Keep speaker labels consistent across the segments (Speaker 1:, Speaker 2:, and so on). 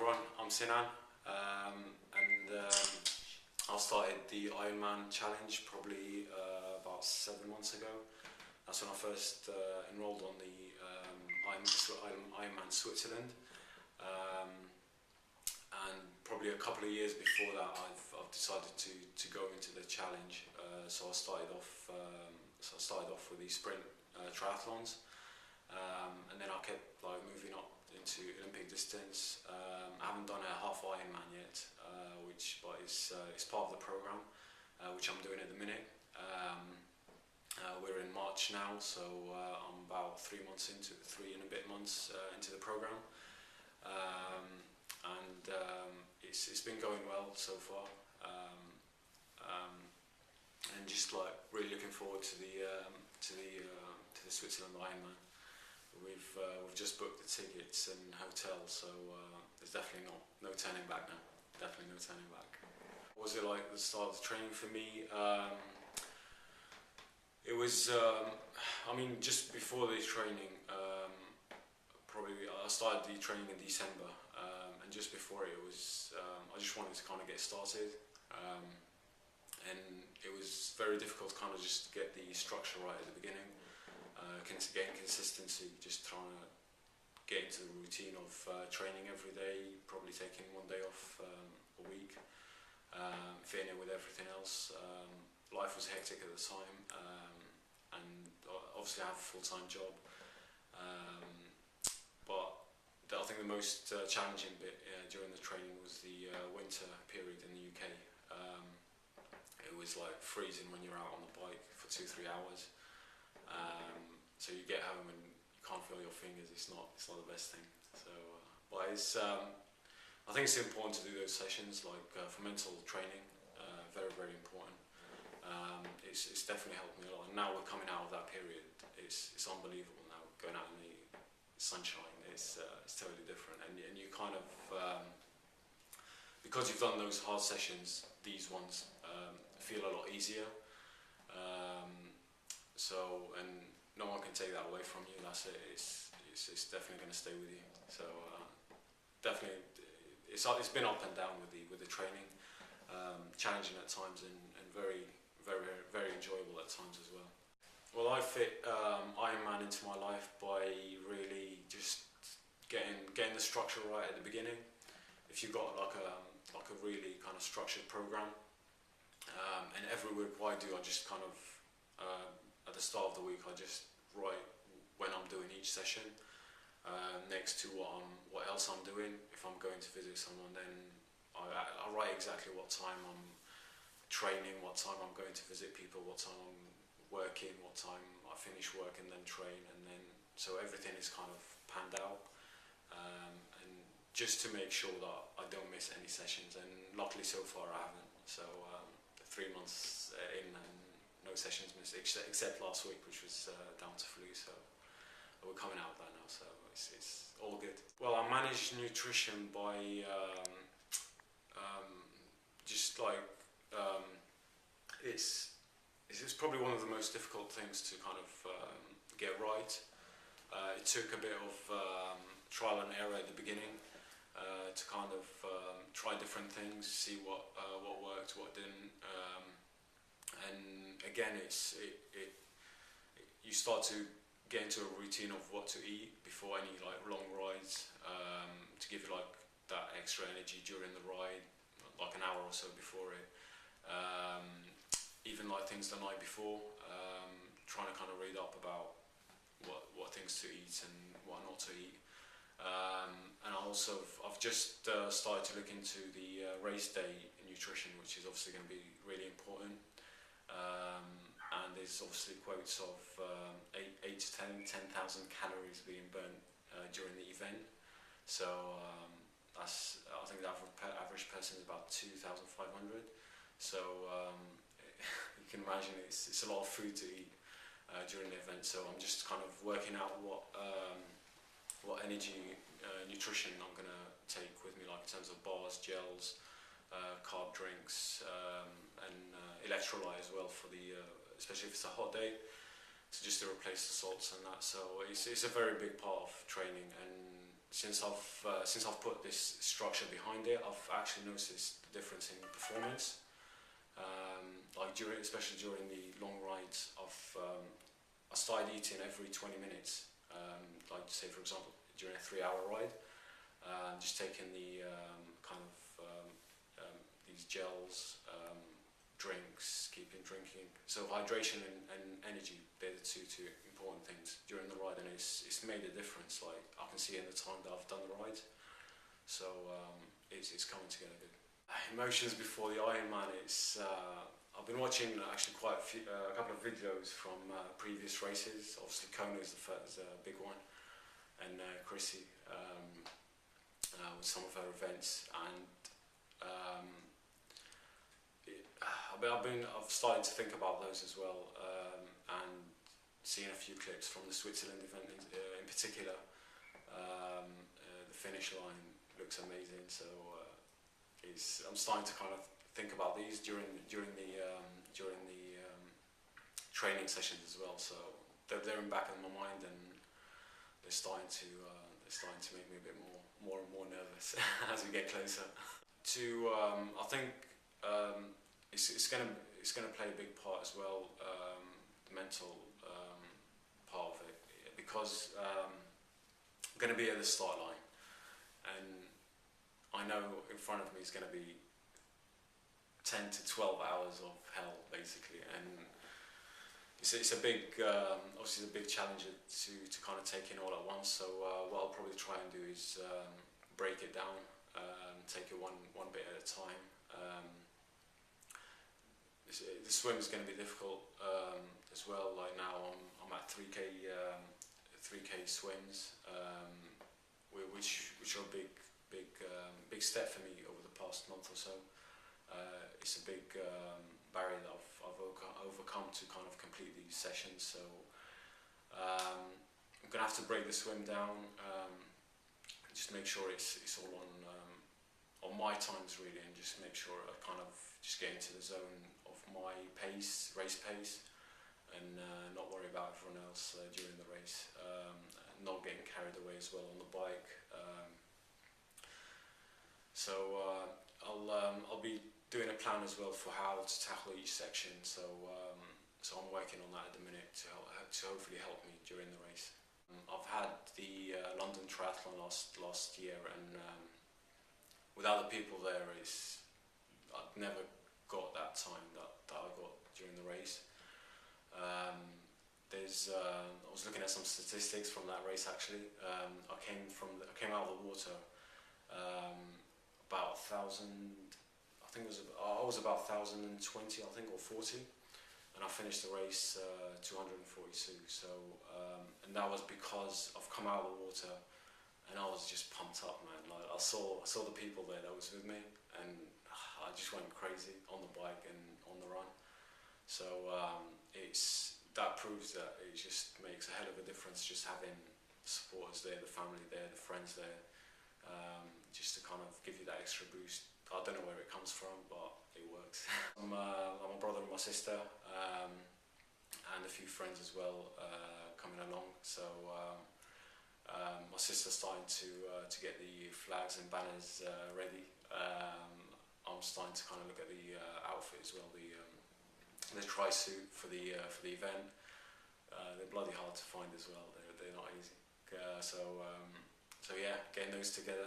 Speaker 1: everyone, I'm Senan, I started the Ironman challenge probably about 7 months ago. That's when I first enrolled on the Ironman Switzerland, and probably a couple of years before that I've decided to go into the challenge. So I started off with the sprint triathlons, and then I kept moving up into Olympic distance. I haven't done a half Ironman yet, but it's part of the program, which I'm doing at the minute. We're in March now, so I'm about 3 and a bit months into the program, and it's been going well so far, and just really looking forward to the Switzerland Ironman. We've just booked the tickets and hotels, so there's definitely no turning back now. Definitely no turning back. What was it like at the start of the training for me? It was, just before the training, probably I started the training in December, and just before it was, I just wanted to kind of get started, and it was very difficult to kind of just get the structure right at the beginning. Getting consistency, just trying to get into the routine of training every day, probably taking 1 day off a week, fitting in with everything else. Life was hectic at the time, and obviously I have a full-time job, but I think the most challenging bit during the training was the winter period in the UK. It was like freezing when you're out on the bike for 2-3 hours. So you get home and you can't feel your fingers. It's not the best thing. So, but I think it's important to do those sessions, for mental training. Very, very important. It's definitely helped me a lot. And now we're coming out of that period. It's unbelievable now. Going out in the sunshine, it's totally different. And you kind of, because you've done those hard sessions, these ones feel a lot easier. And no one can take that away from you. That's it. It's definitely going to stay with you. So definitely, it's been up and down with the training, challenging at times and very, very, very enjoyable at times as well. Well, I fit Ironman into my life by really just getting the structure right at the beginning. If you've got like a really kind of structured program, and every week what I do, I just kind of at the start of the week, I just write when I'm doing each session, next to what else I'm doing. If I'm going to visit someone, then I write exactly what time I'm training, what time I'm going to visit people, what time I'm working, what time I finish work and then train, and then so everything is kind of panned out, and just to make sure that I don't miss any sessions. And luckily so far I haven't. So 3 months in and no sessions missed, except last week, which was down to flu. So we're coming out of that now, so it's all good. Well, I manage nutrition by it's probably one of the most difficult things to kind of get right. It took a bit of trial and error at the beginning to kind of try different things, see what worked, what didn't. And again, you start to get into a routine of what to eat before any long rides, to give you that extra energy during the ride, like an hour or so before it. Even things the night before, trying to kind of read up about what things to eat and what not to eat. And I've just started to look into the race day nutrition, which is obviously going to be really important. And there's obviously quotes of 8 to 10,000 calories being burnt during the event. So I think the average person is about 2,500. So you can imagine it's a lot of food to eat during the event. So I'm just kind of working out what energy nutrition I'm going to take with me, in terms of bars, gels, carb drinks, and electrolyte as well for especially if it's a hot day, to replace the salts and that. So it's a very big part of training, and since I've put this structure behind it, I've actually noticed the difference in performance. Like especially during the long rides, I started eating every 20 minutes. Like say for example, during a 3-hour ride, just taking the these gels, drinks, keeping drinking. So hydration and energy, they're the two important things during the ride, and it's made a difference. Like I can see in the time that I've done the ride, so it's coming together good. Emotions before the Ironman. I've been watching actually quite a couple of videos from previous races. Obviously Kona is the big one, and Chrissy with some of her events, and I've started to think about those as well, and seeing a few clips from the Switzerland event in particular. The finish line looks amazing, so I'm starting to kind of think about these during the training sessions as well. So they're in back of my mind, and they're starting to make me a bit more and more nervous as we get closer. I think it's gonna play a big part as well, the mental part of it, because I'm gonna be at the start line, and I know in front of me is gonna be 10 to 12 hours of hell basically, and it's a big obviously it's a big challenge to kind of take in all at once. So what I'll probably try and do is break it down, take it one bit at a time. The swim is going to be difficult as well. Like now I'm at 3k swims, which are a big step for me over the past month or so. It's a big barrier that I've overcome to kind of complete these sessions. So I'm gonna have to break the swim down, just make sure it's all on my times really, and just make sure I kind of just get into the zone of my pace, race pace, and not worry about everyone else during the race. Not getting carried away as well on the bike. So I'll be doing a plan as well for how to tackle each section. So I'm working on that at the minute to hopefully help me during the race. I've had the London Triathlon last year, and without the people there, I'd never got that time that I got during the race. I was looking at some statistics from that race actually. I came out of the water about 1,000. I was about 1,020, I think, or 40, and I finished the race 242. So and that was because I've come out of the water and I was just pumped up, man. Like I saw the people there that was with me, and I just went crazy on the bike and on the run. So that proves that it just makes a hell of a difference just having supporters there, the family there, the friends there, just to kind of give you that extra boost. I don't know where it comes from, but it works. I'm a brother and my sister, and a few friends as well coming along. So my sister's starting to get the flags and banners ready. I'm starting to kind of look at the outfit as well, the tri-suit for the event. They're bloody hard to find as well. They're not easy. So yeah, getting those together,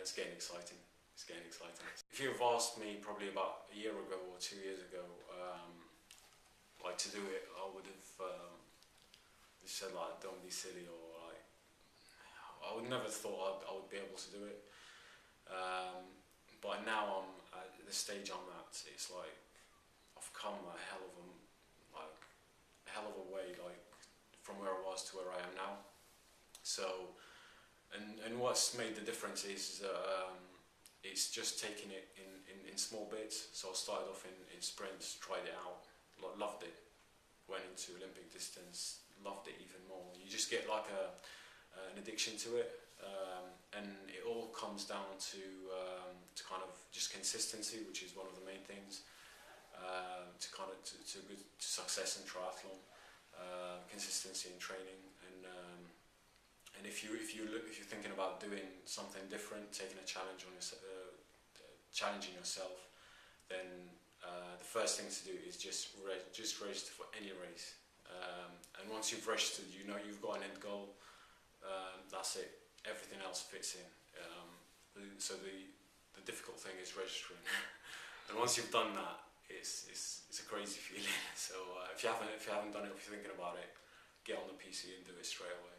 Speaker 1: it's getting exciting. It's getting exciting. If you've asked me probably about a year ago or 2 years ago, like to do it, I would have just said like, don't be silly, or like, I would never thought I would be able to do it. But now I'm at the stage I'm at. It's like I've come a hell of a way, like from where I was to where I am now. So, and what's made the difference is it's just taking it in small bits. So I started off in sprints, tried it out, loved it, went into Olympic distance, loved it even more. You just get like an addiction to it, and it all comes down to kind of just consistency, which is one of the main things to good success in triathlon. Consistency in training, and if if you're thinking about doing something different, taking a challenge on challenging yourself, then the first thing to do is just register for any race. And once you've registered, you know you've got an end goal. That's it. Everything else fits in. So the difficult thing is registering. And once you've done that, it's a crazy feeling. So if you haven't done it, if you're thinking about it, get on the PC and do it straight away.